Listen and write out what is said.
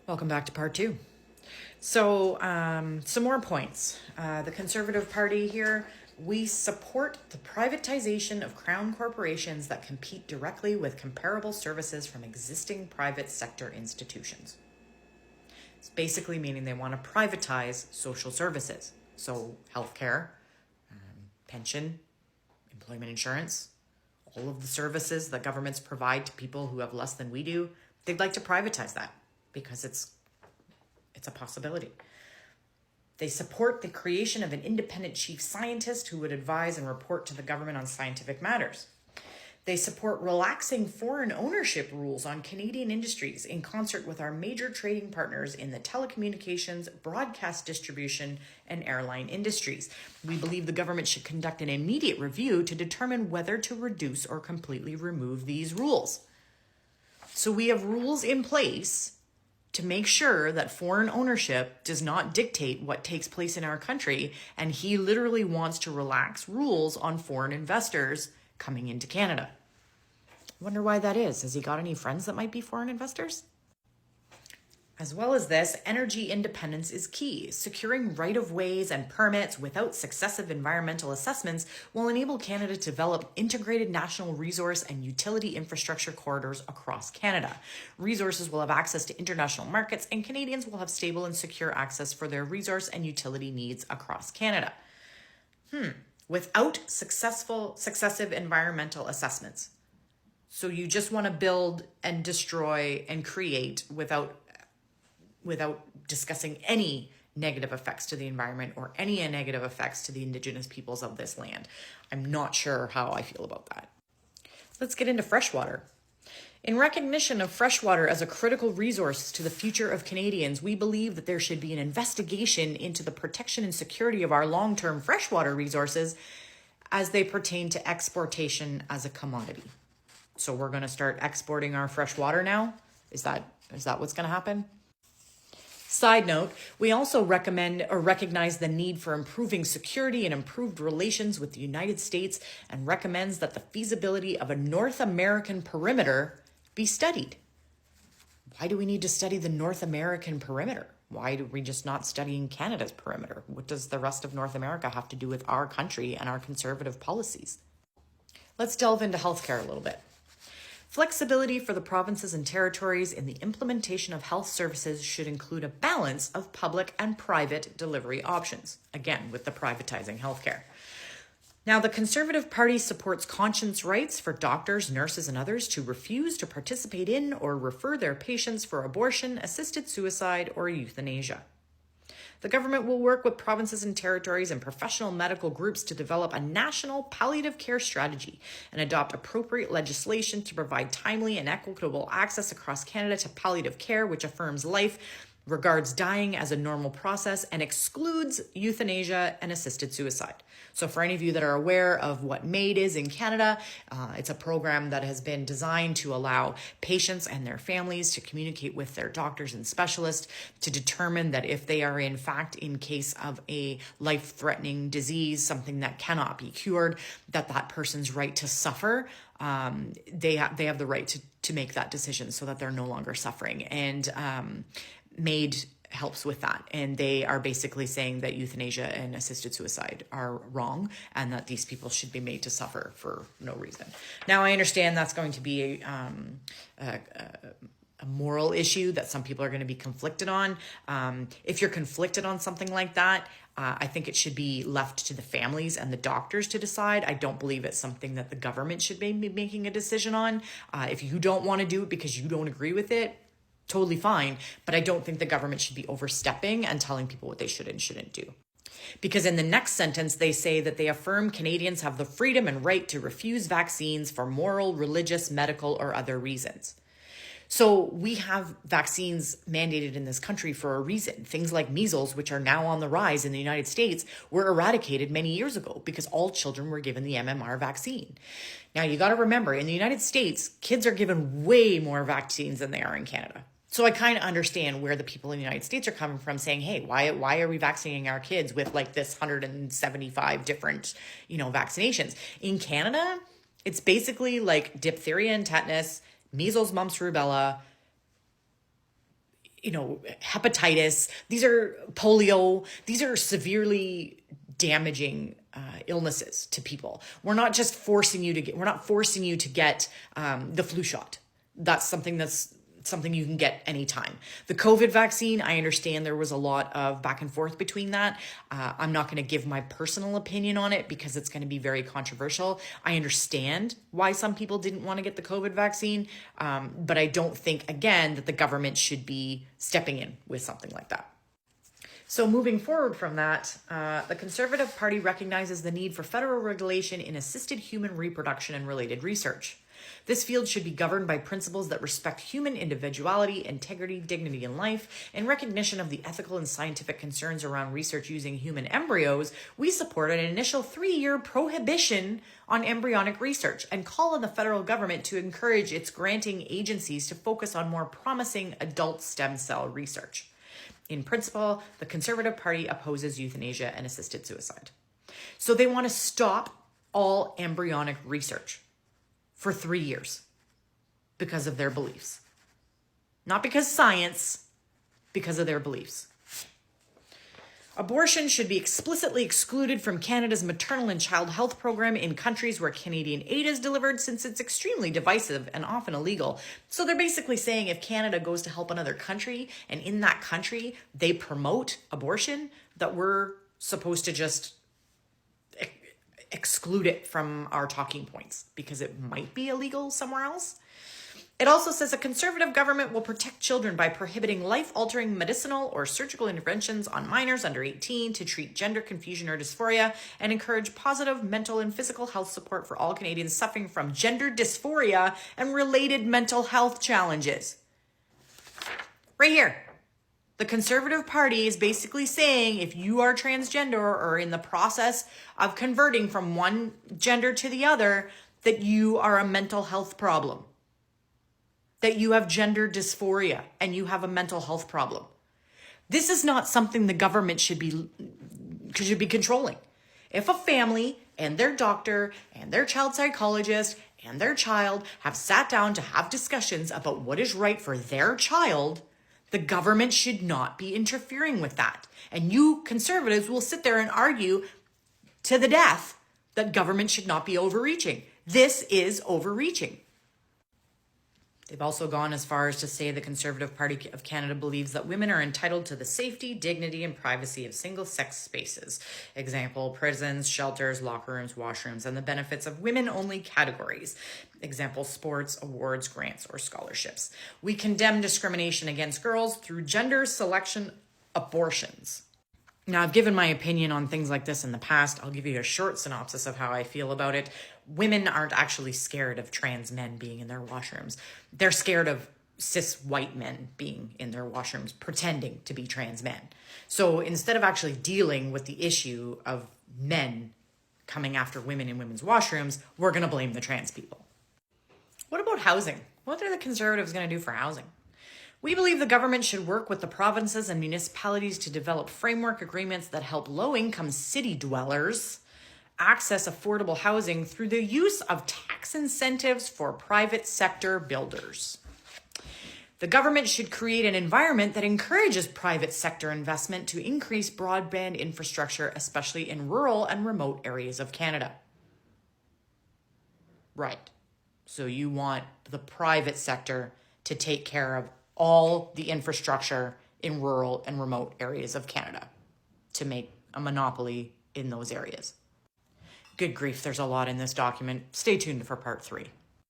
Welcome back to part two. So, some more points. The Conservative Party here, we support the privatization of crown corporations that compete directly with comparable services from existing private sector institutions. It's basically meaning they want to privatize social services. So, healthcare, pension, employment insurance, all of the services that governments provide to people who have less than we do, they'd like to privatize that because it's a possibility. They support the creation of an independent chief scientist who would advise and report to the government on scientific matters. They support relaxing foreign ownership rules on Canadian industries in concert with our major trading partners in the telecommunications, broadcast distribution, and airline industries. We believe the government should conduct an immediate review to determine whether to reduce or completely remove these rules. So we have rules in place to make sure that foreign ownership does not dictate what takes place in our country. And he literally wants to relax rules on foreign investors coming into Canada. I wonder why that is. Has he got any friends that might be foreign investors? As well as this, energy independence is key. Securing right-of-ways and permits without successive environmental assessments will enable Canada to develop integrated national resource and utility infrastructure corridors across Canada. Resources will have access to international markets, and Canadians will have stable and secure access for their resource and utility needs across Canada. Without successive environmental assessments. So you just want to build and destroy and create without discussing any negative effects to the environment or any negative effects to the Indigenous peoples of this land. I'm not sure how I feel about that. Let's get into freshwater. In recognition of freshwater as a critical resource to the future of Canadians, we believe that there should be an investigation into the protection and security of our long-term freshwater resources as they pertain to exportation as a commodity. So we're going to start exporting our fresh water now? Is that what's going to happen? Side note, we also recommend or recognize the need for improving security and improved relations with the United States and recommends that the feasibility of a North American perimeter be studied. Why do we need to study the North American perimeter? Why do we just not studying Canada's perimeter? What does the rest of North America have to do with our country and our conservative policies? Let's delve into healthcare a little bit. Flexibility for the provinces and territories in the implementation of health services should include a balance of public and private delivery options, again, with the privatizing healthcare. Now, the Conservative Party supports conscience rights for doctors, nurses, and others to refuse to participate in or refer their patients for abortion, assisted suicide, or euthanasia. The government will work with provinces and territories and professional medical groups to develop a national palliative care strategy and adopt appropriate legislation to provide timely and equitable access across Canada to palliative care, which affirms life, regards dying as a normal process, and excludes euthanasia and assisted suicide. So for any of you that are aware of what MAID is in Canada, it's a program that has been designed to allow patients and their families to communicate with their doctors and specialists to determine that if they are in fact in case of a life-threatening disease, something that cannot be cured, that person's right to suffer, they have the right to make that decision so that they're no longer suffering. And MAID helps with that. And they are basically saying that euthanasia and assisted suicide are wrong and that these people should be made to suffer for no reason. Now, I understand that's going to be a moral issue that some people are going to be conflicted on. If you're conflicted on something like that, I think it should be left to the families and the doctors to decide. I don't believe it's something that the government should be making a decision on. If you don't want to do it because you don't agree with it, totally fine, but I don't think the government should be overstepping and telling people what they should and shouldn't do. Because in the next sentence, they say that they affirm Canadians have the freedom and right to refuse vaccines for moral, religious, medical, or other reasons. So we have vaccines mandated in this country for a reason. Things like measles, which are now on the rise in the United States, were eradicated many years ago because all children were given the MMR vaccine. Now, you got to remember, in the United States, kids are given way more vaccines than they are in Canada. So I kind of understand where the people in the United States are coming from saying, hey, why are we vaccinating our kids with like this 175 different, vaccinations? In Canada, it's basically like diphtheria and tetanus, measles, mumps, rubella, hepatitis. These are polio. These are severely damaging illnesses to people. We're not forcing you to get the flu shot. That's something you can get anytime. The COVID vaccine, I understand there was a lot of back and forth between that. I'm not going to give my personal opinion on it because it's going to be very controversial. I understand why some people didn't want to get the COVID vaccine, but I don't think, again, that the government should be stepping in with something like that. So moving forward from that, the Conservative Party recognizes the need for federal regulation in assisted human reproduction and related research. This field should be governed by principles that respect human individuality, integrity, dignity, and life. In recognition of the ethical and scientific concerns around research using human embryos, we support an initial 3-year prohibition on embryonic research and call on the federal government to encourage its granting agencies to focus on more promising adult stem cell research. In principle, the Conservative Party opposes euthanasia and assisted suicide. So they want to stop all embryonic research for 3 years because of their beliefs. Not because science, because of their beliefs. Abortion should be explicitly excluded from Canada's maternal and child health program in countries where Canadian aid is delivered, since it's extremely divisive and often illegal. So they're basically saying if Canada goes to help another country and in that country they promote abortion, that we're supposed to just exclude it from our talking points because it might be illegal somewhere else. It also says a Conservative government will protect children by prohibiting life-altering medicinal or surgical interventions on minors under 18 to treat gender confusion or dysphoria, and encourage positive mental and physical health support for all Canadians suffering from gender dysphoria and related mental health challenges. Right here. The Conservative Party is basically saying if you are transgender or in the process of converting from one gender to the other, that you are a mental health problem, that you have gender dysphoria and you have a mental health problem. This is not something the government should be controlling. If a family and their doctor and their child psychologist and their child have sat down to have discussions about what is right for their child, the government should not be interfering with that. And you conservatives will sit there and argue to the death that government should not be overreaching. This is overreaching. They've also gone as far as to say the Conservative Party of Canada believes that women are entitled to the safety, dignity, and privacy of single-sex spaces. Example, prisons, shelters, locker rooms, washrooms, and the benefits of women-only categories. Example, sports, awards, grants, or scholarships. We condemn discrimination against girls through gender selection abortions. Now, I've given my opinion on things like this in the past. I'll give you a short synopsis of how I feel about it. Women aren't actually scared of trans men being in their washrooms. They're scared of cis white men being in their washrooms, pretending to be trans men. So instead of actually dealing with the issue of men coming after women in women's washrooms, we're going to blame the trans people. What about housing? What are the Conservatives going to do for housing? We believe the government should work with the provinces and municipalities to develop framework agreements that help low-income city dwellers access affordable housing through the use of tax incentives for private sector builders. The government should create an environment that encourages private sector investment to increase broadband infrastructure, especially in rural and remote areas of Canada. Right. So you want the private sector to take care of all the infrastructure in rural and remote areas of Canada to make a monopoly in those areas. Good grief, there's a lot in this document. Stay tuned for part 3.